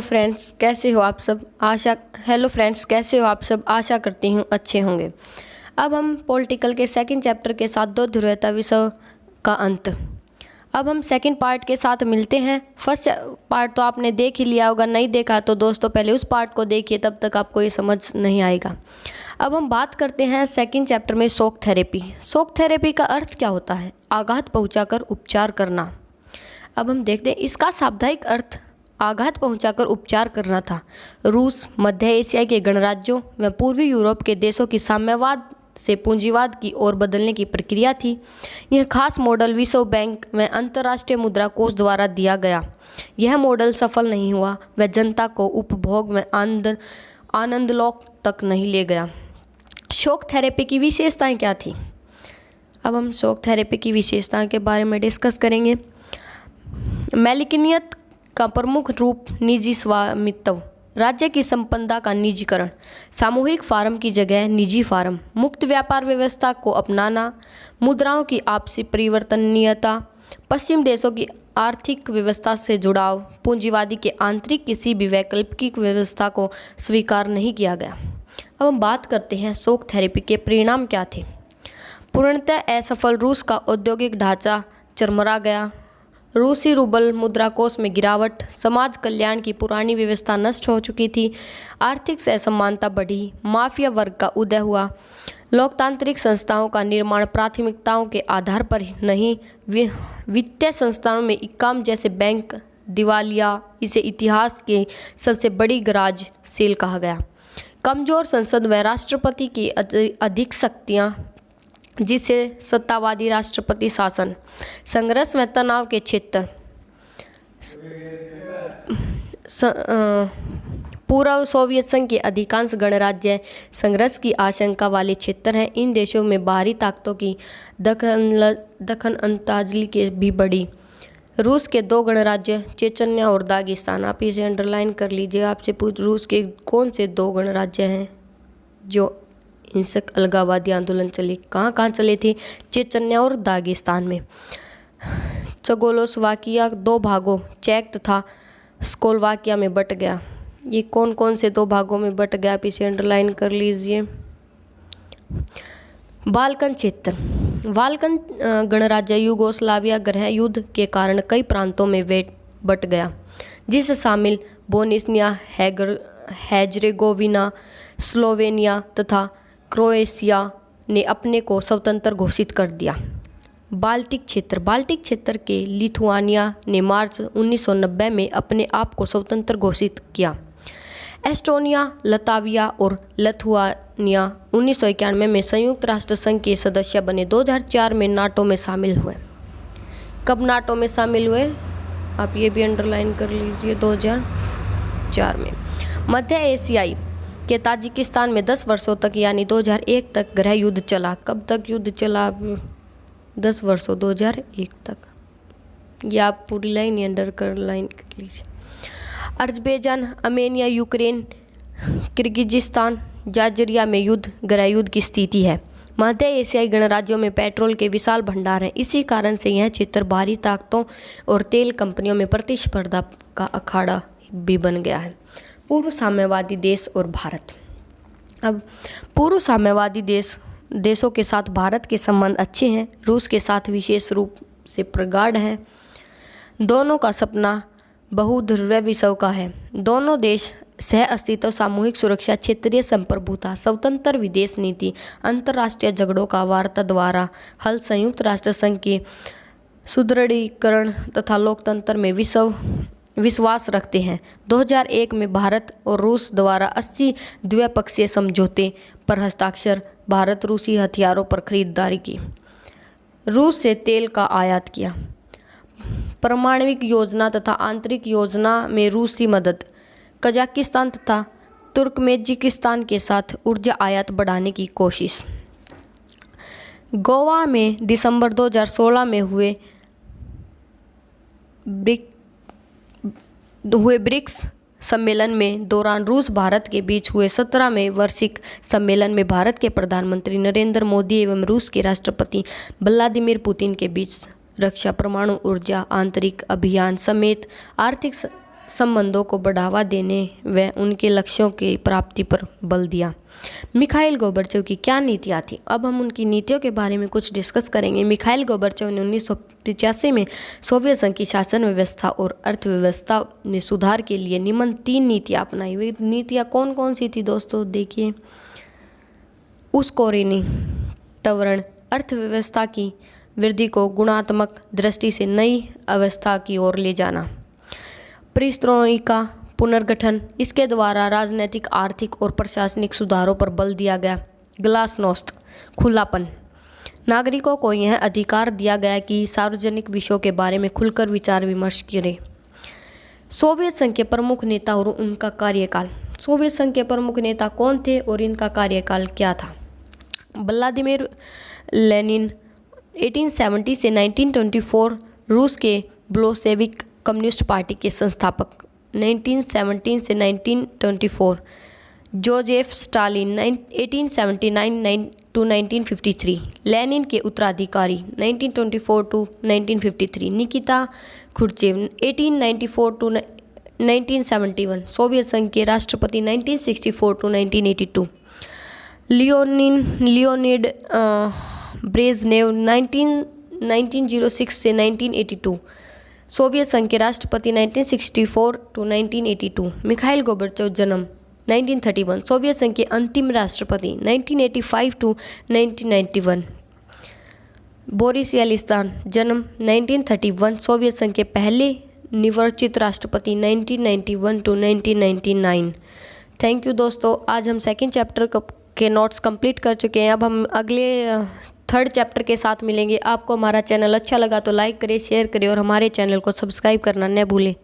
Hello friends, कैसे हो आप सब। आशा करती हूँ अच्छे होंगे। अब हम पॉलिटिकल के सेकंड चैप्टर के साथ दो ध्रुवीयता विषय का अंत। अब हम सेकंड पार्ट के साथ मिलते हैं। फर्स्ट पार्ट तो आपने देख ही लिया होगा, नहीं देखा तो दोस्तों पहले उस पार्ट को देखिए, तब तक आपको ये समझ नहीं आएगा। अब हम बात करते हैं सेकंड चैप्टर में शॉक थेरेपी। शॉक थेरेपी का अर्थ क्या होता है? आघात पहुंचाकर उपचार करना। अब हम देखते हैं इसका शाब्दिक अर्थ आघात पहुंचाकर उपचार करना था। रूस, मध्य एशिया के गणराज्यों व पूर्वी यूरोप के देशों की साम्यवाद से पूंजीवाद की ओर बदलने की प्रक्रिया थी। यह खास मॉडल विश्व बैंक व अंतर्राष्ट्रीय मुद्रा कोष द्वारा दिया गया। यह मॉडल सफल नहीं हुआ व जनता को उपभोग व आनंदलोक तक नहीं ले गया। शॉक थेरेपी की विशेषताएं क्या थी? अब हम शॉक थेरेपी की विशेषताओं के बारे में डिस्कस करेंगे। मालिकियत का प्रमुख रूप निजी स्वामित्व, राज्य की संपदा का निजीकरण, सामूहिक फार्म की जगह निजी फार्म, मुक्त व्यापार व्यवस्था को अपनाना, मुद्राओं की आपसी परिवर्तनीयता, पश्चिम देशों की आर्थिक व्यवस्था से जुड़ाव, पूंजीवादी के आंतरिक किसी भी वैकल्पिक व्यवस्था को स्वीकार नहीं किया गया। अब हम बात करते हैं शॉक थेरेपी के परिणाम क्या थे। पूर्णतः असफल रूस का औद्योगिक ढांचा चरमरा गया। रूसी रूबल मुद्रा कोष में गिरावट, समाज कल्याण की पुरानी व्यवस्था नष्ट हो चुकी थी, आर्थिक असमानता बढ़ी, माफिया वर्ग का उदय हुआ, लोकतांत्रिक संस्थाओं का निर्माण प्राथमिकताओं के आधार पर नहीं, वित्तीय संस्थानों में इक्काम जैसे बैंक दिवालिया, इसे इतिहास के सबसे बड़ी गराज सेल कहा गया। कमजोर संसद व राष्ट्रपति की अधिक शक्तियाँ, जिसे सत्तावादी राष्ट्रपति शासन, संघर्ष व तनाव के क्षेत्र, पूर्व सोवियत संघ के अधिकांश गणराज्य संघर्ष की आशंका वाले क्षेत्र हैं। इन देशों में बाहरी ताकतों की दखल अंदाजी के भी बढ़ी। रूस के दो गणराज्य चेचन्या और दागिस्तान, आप इसे अंडरलाइन कर लीजिए। आपसे पूछ रूस के कौन से दो गणराज्य हैं जो हिंसक अलगाववादी आंदोलन चले, कहाँ चले थे? चेचन्या और दागिस्तान में। चेकोस्लोवाकिया दो भागों चेक तथा स्लोवाकिया में बट गया। ये कौन कौन से दो भागों में बट गया, आप इसे अंडरलाइन कर लीजिए। बाल्कन क्षेत्र, बाल्कन गणराज्य यूगोस्लाविया गृह युद्ध के कारण कई प्रांतों में बट गया, जिससे शामिल बोस्निया हेर्जेगोविना, स्लोवेनिया तथा क्रोएशिया ने अपने को स्वतंत्र घोषित कर दिया। बाल्टिक क्षेत्र, बाल्टिक क्षेत्र के लिथुआनिया ने मार्च 1990 में अपने आप को स्वतंत्र घोषित किया। एस्टोनिया, लताविया और लिथुआनिया 1991 में संयुक्त राष्ट्र संघ के सदस्य बने। 2004 में नाटो में शामिल हुए। कब नाटो में शामिल हुए, आप ये भी अंडरलाइन कर लीजिए, 2004 में। मध्य एशियाई के ताजिकिस्तान में 10 वर्षों तक यानी 2001 तक गृह युद्ध चला। कब तक युद्ध चला? 10 वर्षों, 2001 तक। या आप पूरी लाइन अंडरलाइन कर लीजिए। Azerbaijan, Armenia, Ukraine, Kyrgyzstan, Georgia में गृह युद्ध की स्थिति है। मध्य एशियाई गणराज्यों में पेट्रोल के विशाल भंडार हैं। इसी कारण से यह क्षेत्र बाहरी ताकतों और तेल कंपनियों में प्रतिस्पर्धा का अखाड़ा भी बन गया है। पूर्व साम्यवादी देश और भारत। अब पूर्व साम्यवादी देशों के साथ भारत के संबंध अच्छे हैं, रूस के साथ विशेष रूप से प्रगाढ़ हैं। दोनों का सपना बहुध्रुवीय विश्व का है। दोनों देश सह अस्तित्व, सामूहिक सुरक्षा, क्षेत्रीय संप्रभुता, स्वतंत्र विदेश नीति, अंतर्राष्ट्रीय झगड़ों का वार्ता द्वारा हल, संयुक्त राष्ट्र संघ के सुदृढ़ीकरण तथा लोकतंत्र में विश्वास रखते हैं। 2001 में भारत और रूस द्वारा 80 द्विपक्षीय समझौते पर हस्ताक्षर। भारत रूसी हथियारों पर खरीदारी की। रूस से तेल का आयात किया। परमाणविक योजना तथा आंतरिक योजना में रूसी मदद। कजाकिस्तान तथा तुर्कमेनिस्तान के साथ ऊर्जा आयात बढ़ाने की कोशिश। गोवा में दिसंबर 2016 में हुए ब्रिक्स सम्मेलन में दौरान रूस भारत के बीच हुए 17वें वार्षिक सम्मेलन में भारत के प्रधानमंत्री नरेंद्र मोदी एवं रूस के राष्ट्रपति व्लादिमीर पुतिन के बीच रक्षा, परमाणु ऊर्जा, आंतरिक अभियान समेत आर्थिक संबंधों को बढ़ावा देने व उनके लक्ष्यों की प्राप्ति पर बल दिया। मिखाइल गोर्बाचेव की क्या नीतियाँ थी? अब हम उनकी नीतियों के बारे में कुछ डिस्कस करेंगे। मिखाइल गोर्बाचेव ने 1985 में सोवियत संघ की शासन व्यवस्था और अर्थव्यवस्था में सुधार के लिए निम्न 3 नीतियाँ अपनाई। वे नीतियाँ कौन कौन सी थी दोस्तों? देखिए, उस्कोरेनी त्वरण अर्थव्यवस्था की वृद्धि को गुणात्मक दृष्टि से नई अवस्था की ओर ले जाना। पेरेस्ट्रोइका पुनर्गठन, इसके द्वारा राजनीतिक, आर्थिक और प्रशासनिक सुधारों पर बल दिया गया। ग्लासनोस्त खुलापन, नागरिकों को यह अधिकार दिया गया कि सार्वजनिक विषयों के बारे में खुलकर विचार विमर्श करें। सोवियत संघ के प्रमुख नेता और उनका कार्यकाल। सोवियत संघ के प्रमुख नेता कौन थे और इनका कार्यकाल क्या था? व्लादिमीर लेनिन 1870 से 1924, रूस के बोल्शेविक कम्युनिस्ट पार्टी के संस्थापक 1917 से 1924। जोसेफ स्टालिन 1879 to 1953, लेनिन के उत्तराधिकारी 1924 to 1953। निकिता खुर्चेव 1894 to 1971, सोवियत संघ के राष्ट्रपति 1964 to 1982। लियोनिड ब्रेजनेव 1906 से 1982, सोवियत संघ के राष्ट्रपति 1964 to 1982। मिखाइल गोर्बाचेव जन्म 1931, सोवियत संघ के अंतिम राष्ट्रपति 1985 to 1991। बोरिस येल्त्सिन जन्म 1931, सोवियत संघ के पहले निर्वाचित राष्ट्रपति 1991 to 1999। थैंक यू दोस्तों, आज हम सेकंड चैप्टर के नोट्स कंप्लीट कर चुके हैं। अब हम अगले 3rd चैप्टर के साथ मिलेंगे। आपको हमारा चैनल अच्छा लगा तो लाइक करें, शेयर करें और हमारे चैनल को सब्सक्राइब करना न भूलें।